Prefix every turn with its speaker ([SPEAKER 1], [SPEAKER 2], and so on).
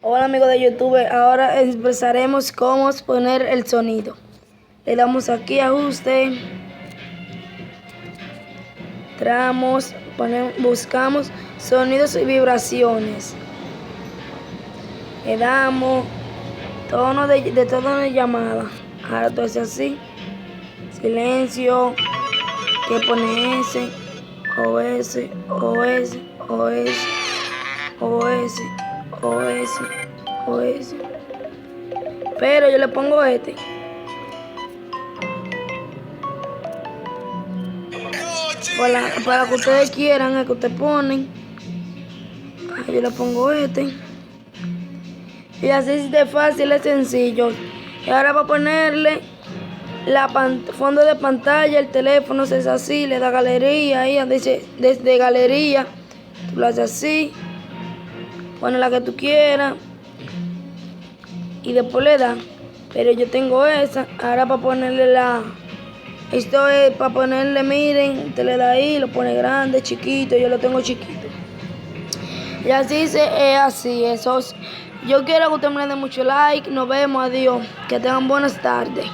[SPEAKER 1] Hola amigos de YouTube, ahora expresaremos cómo poner el sonido. Le damos aquí a ajuste, buscamos sonidos y vibraciones. Le damos tono de tono de llamada. Ahora todo es así. Silencio, que pone S, OS, OS, OS, OS, OS, OS. Pero yo le pongo este. Para que ustedes quieran, el que ustedes ponen. Yo le pongo este. Y así es de fácil, es sencillo. Y ahora va a ponerle fondo de pantalla, el teléfono es así, le da galería, ahí donde dice desde galería, tú lo haces así, pones la que tú quieras y después le das. Pero yo tengo esa, ahora para ponerle esto es para ponerle, miren, usted le da ahí, lo pone grande, chiquito, yo lo tengo chiquito. Y así es así, eso. Yo quiero que ustedes me den mucho like, nos vemos, adiós, que tengan buenas tardes.